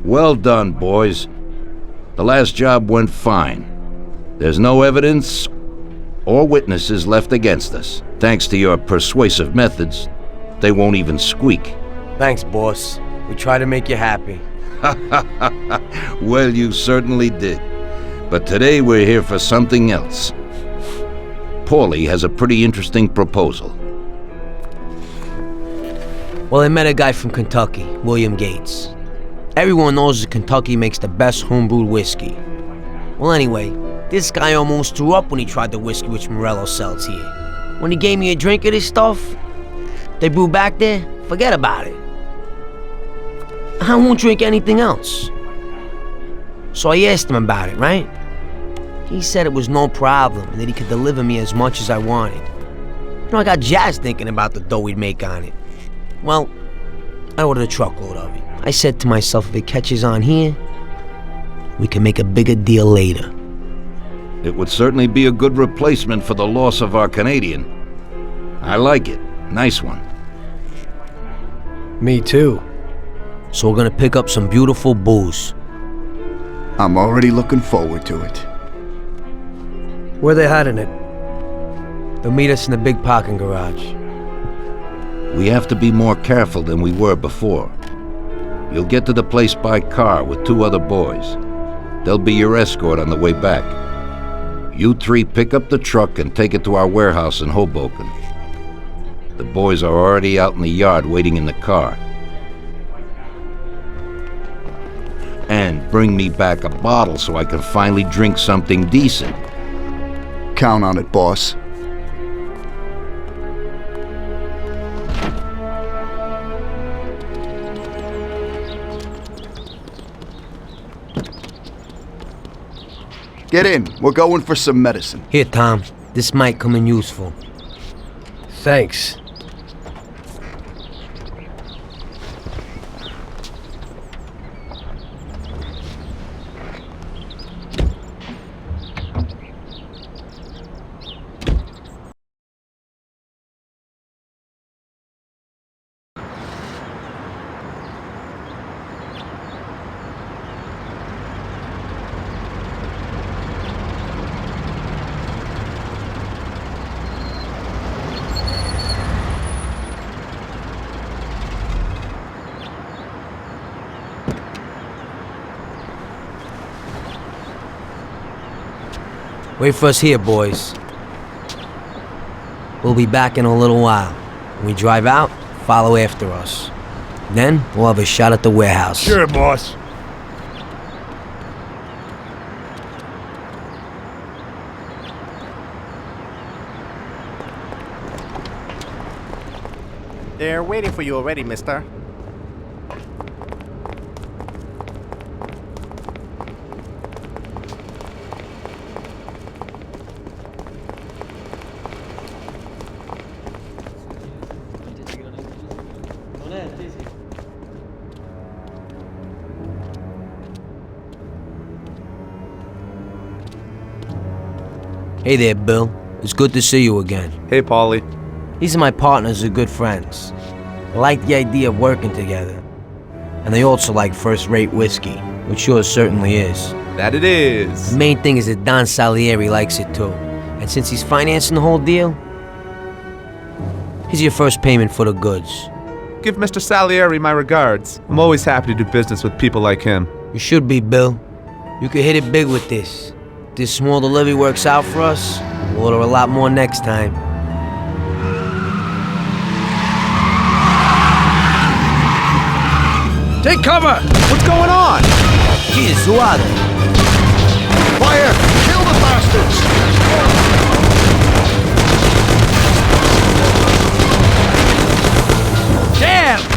Well done, boys. The last job went fine. There's no evidence or witnesses left against us. Thanks to your persuasive methods, they won't even squeak. Thanks, boss. We try to make you happy. Well, you certainly did. But today we're here for something else. Paulie has a pretty interesting proposal. Well, I met a guy from Kentucky, William Gates. Everyone knows that Kentucky makes the best homebrewed whiskey. Well, anyway, this guy almost threw up when he tried the whiskey which Morello sells here. When he gave me a drink of this stuff they brew back there, forget about it. I won't drink anything else. So I asked him about it, right? He said it was no problem and that he could deliver me as much as I wanted. You know, I got jazzed thinking about the dough we'd make on it. Well, I ordered a truckload of it. I said to myself, if it catches on here, we can make a bigger deal later. It would certainly be a good replacement for the loss of our Canadian. I like it. Nice one. Me too. So we're gonna pick up some beautiful booze. I'm already looking forward to it. Where they hiding it? They'll meet us in the big parking garage. We have to be more careful than we were before. You'll get to the place by car with 2 other boys. They'll be your escort on the way back. You 3 pick up the truck and take it to our warehouse in Hoboken. The boys are already out in the yard waiting in the car. And bring me back a bottle so I can finally drink something decent. Count on it, boss. Get in. We're going for some medicine. Here, Tom. This might come in useful. Thanks. Wait for us here, boys. We'll be back in a little while. When we drive out, follow after us. Then, we'll have a shot at the warehouse. Sure, boss. They're waiting for you already, mister. Hey there, Bill. It's good to see you again. Hey, Paulie. These are my partners who are good friends. They like the idea of working together. And they also like first-rate whiskey, which yours certainly is. That it is. The main thing is that Don Salieri likes it too. And since he's financing the whole deal, here's your first payment for the goods. Give Mr. Salieri my regards. I'm always happy to do business with people like him. You should be, Bill. You could hit it big with this. If this small delivery works out for us, we'll order a lot more next time. Take cover! What's going on? Jesus, who are they? Fire! Kill the bastards! Damn!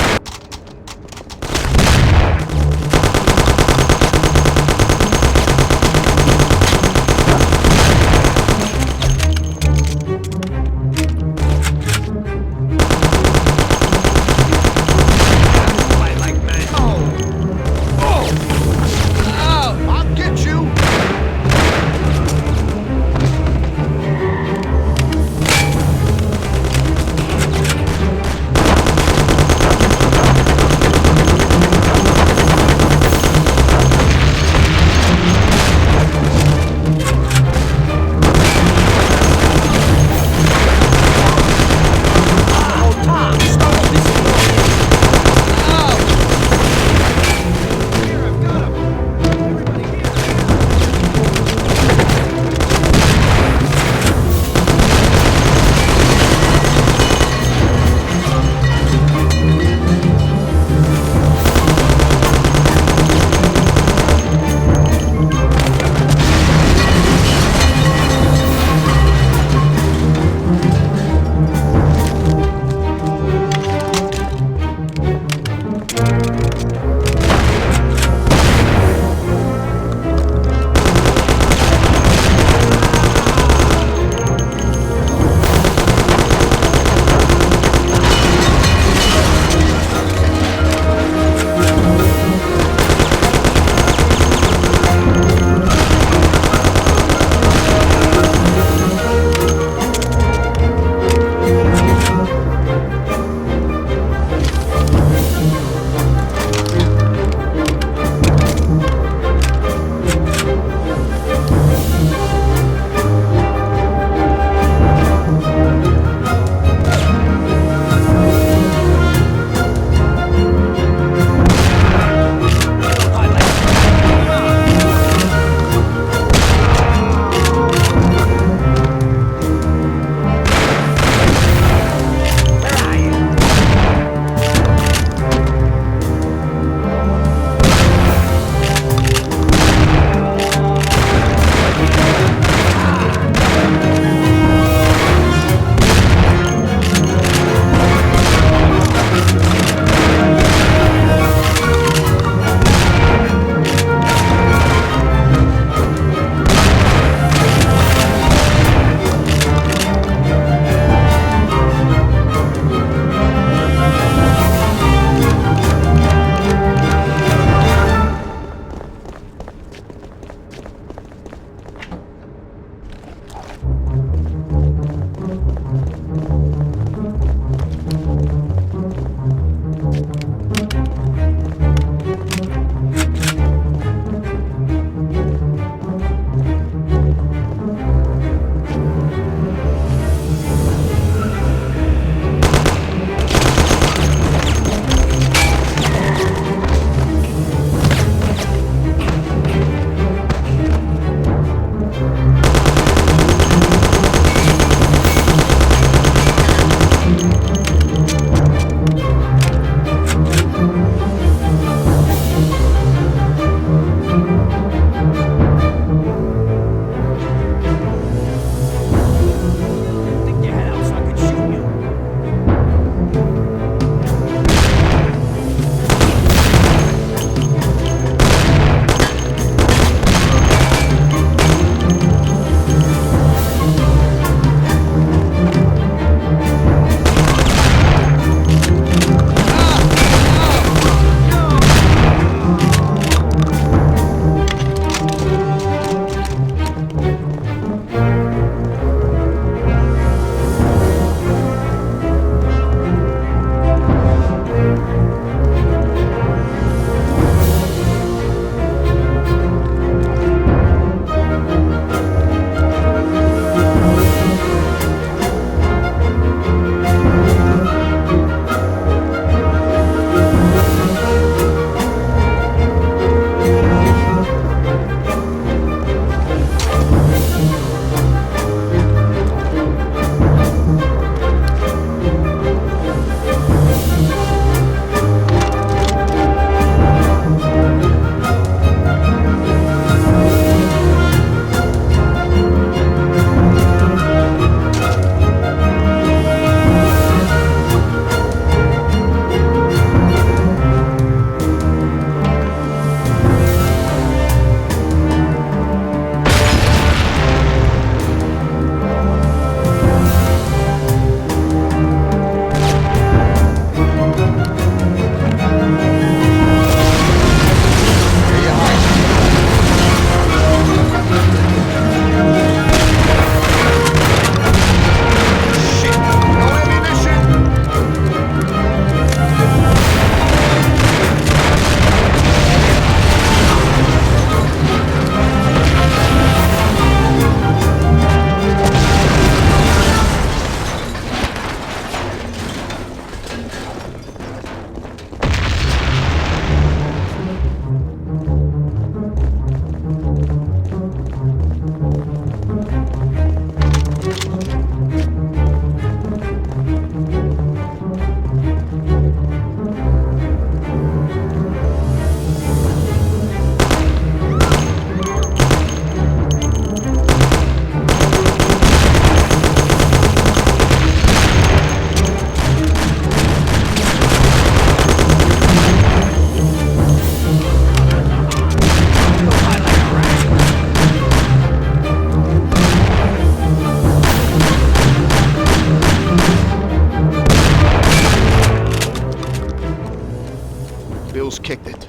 Bill's kicked it.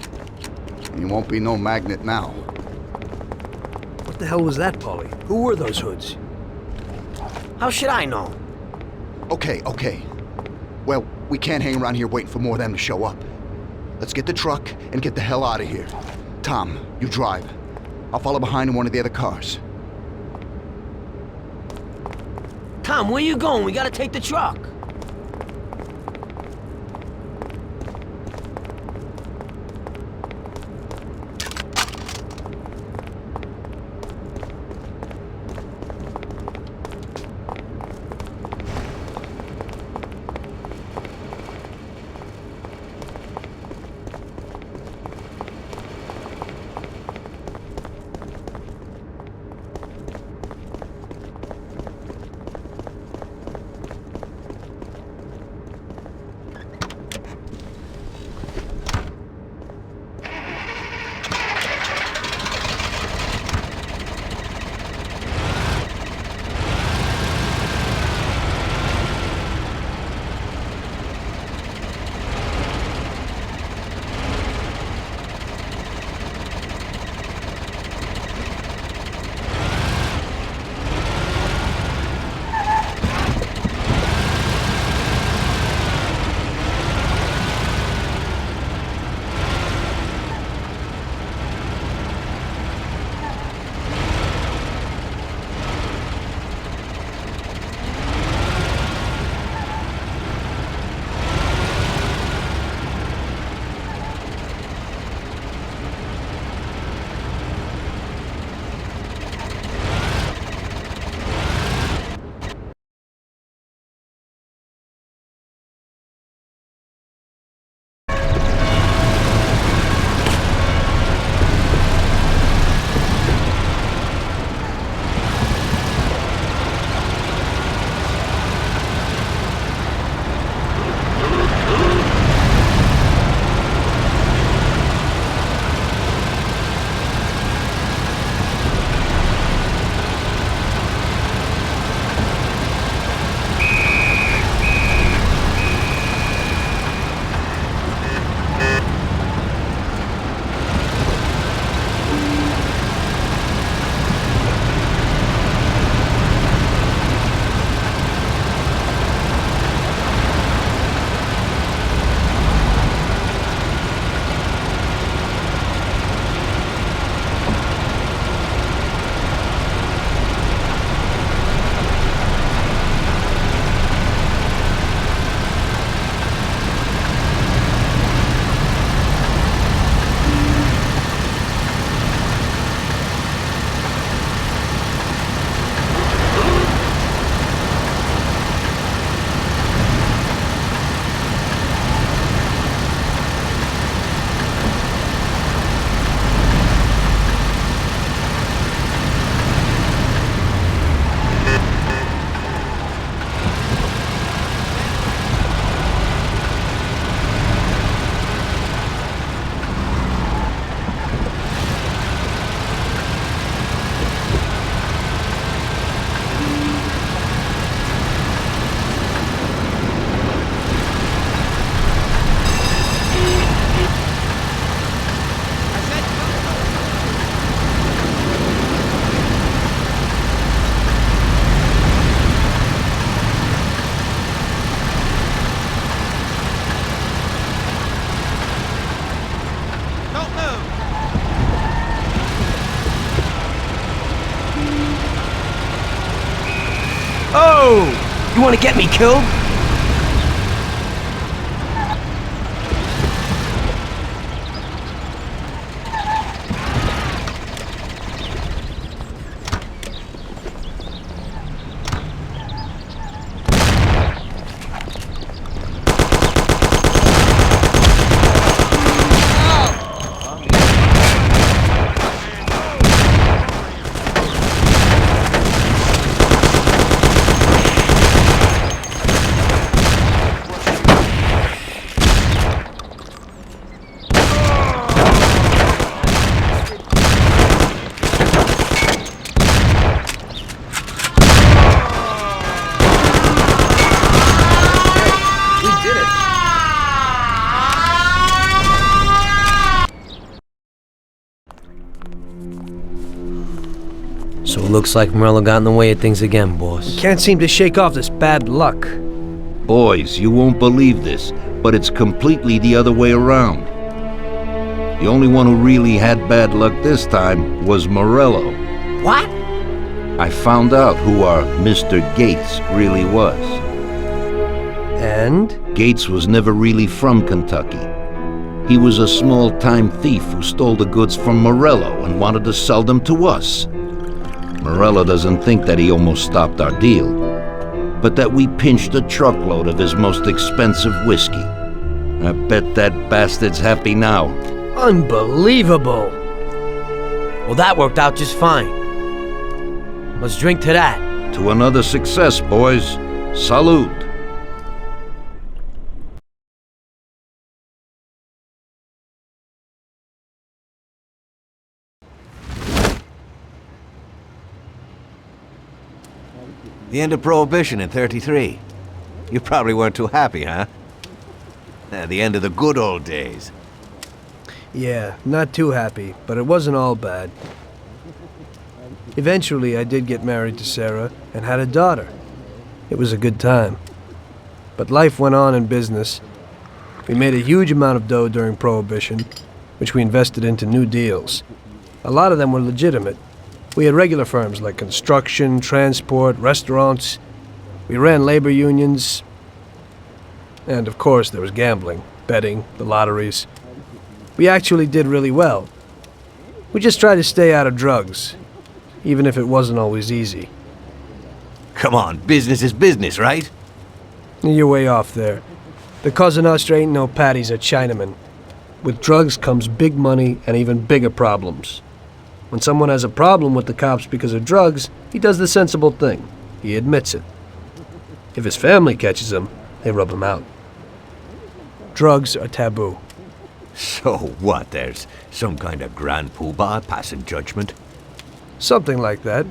He won't be no magnet now. What the hell was that, Paulie? Who were those hoods? How should I know? Okay. Well, we can't hang around here waiting for more of them to show up. Let's get the truck and get the hell out of here. Tom, you drive. I'll follow behind in one of the other cars. Tom, where you going? We gotta take the truck. Oh! You want to get me killed? So it looks like Morello got in the way of things again, boss. Can't seem to shake off this bad luck. Boys, you won't believe this, but it's completely the other way around. The only one who really had bad luck this time was Morello. What? I found out who our Mr. Gates really was. And? Gates was never really from Kentucky. He was a small-time thief who stole the goods from Morello and wanted to sell them to us. Morello doesn't think that he almost stopped our deal, but that we pinched a truckload of his most expensive whiskey. I bet that bastard's happy now. Unbelievable! Well, that worked out just fine. Let's drink to that. To another success, boys. Salute. The end of Prohibition in '33. You probably weren't too happy, huh? The end of the good old days. Yeah, not too happy, but it wasn't all bad. Eventually, I did get married to Sarah and had a daughter. It was a good time. But life went on in business. We made a huge amount of dough during Prohibition, which we invested into new deals. A lot of them were legitimate. We had regular firms like construction, transport, restaurants. We ran labor unions. And of course, there was gambling, betting, the lotteries. We actually did really well. We just tried to stay out of drugs, even if it wasn't always easy. Come on, business is business, right? You're way off there. The Cosa Nostra ain't no patties or Chinamen. With drugs comes big money and even bigger problems. When someone has a problem with the cops because of drugs, he does the sensible thing. He admits it. If his family catches him, they rub him out. Drugs are taboo. So what, there's some kind of grand poobah passing judgment? Something like that.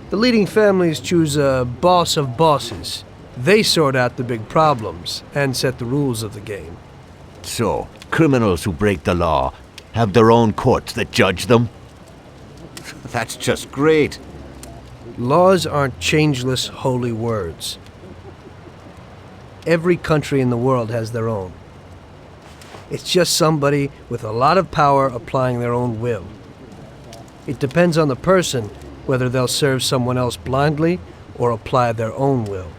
The leading families choose a boss of bosses. They sort out the big problems and set the rules of the game. So, criminals who break the law have their own courts that judge them? That's just great. Laws aren't changeless holy words. Every country in the world has their own. It's just somebody with a lot of power applying their own will. It depends on the person whether they'll serve someone else blindly or apply their own will.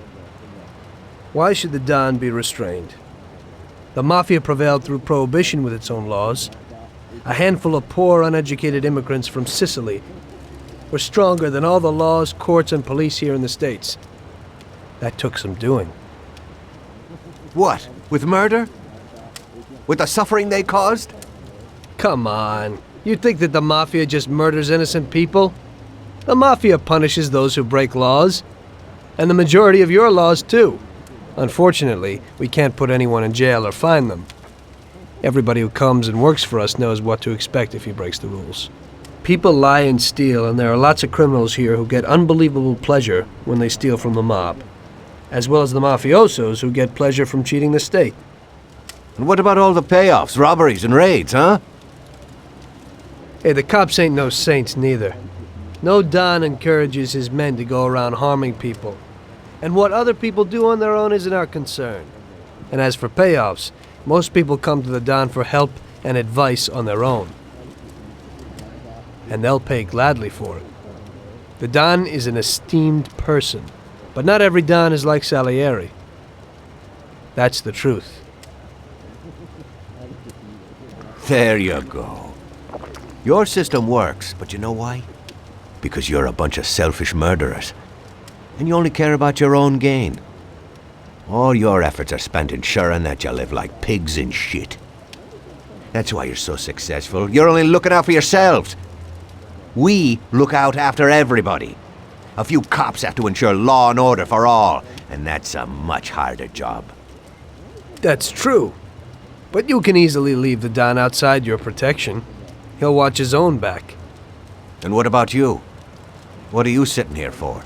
Why should the Don be restrained? The Mafia prevailed through Prohibition with its own laws. A handful of poor, uneducated immigrants from Sicily were stronger than all the laws, courts, and police here in the States. That took some doing. What, with murder? With the suffering they caused? Come on. You think that the Mafia just murders innocent people? The Mafia punishes those who break laws. And the majority of your laws, too. Unfortunately, we can't put anyone in jail or fine them. Everybody who comes and works for us knows what to expect if he breaks the rules. People lie and steal, and there are lots of criminals here who get unbelievable pleasure when they steal from the mob, as well as the mafiosos who get pleasure from cheating the state. And what about all the payoffs, robberies, and raids, huh? Hey, the cops ain't no saints neither. No Don encourages his men to go around harming people. And what other people do on their own isn't our concern. And as for payoffs, most people come to the Don for help and advice on their own. And they'll pay gladly for it. The Don is an esteemed person, but not every Don is like Salieri. That's the truth. There you go. Your system works, but you know why? Because you're a bunch of selfish murderers. And you only care about your own gain. All your efforts are spent ensuring that you live like pigs in shit. That's why you're so successful. You're only looking out for yourselves. We look out after everybody. A few cops have to ensure law and order for all, and that's a much harder job. That's true. But you can easily leave the Don outside your protection. He'll watch his own back. And what about you? What are you sitting here for?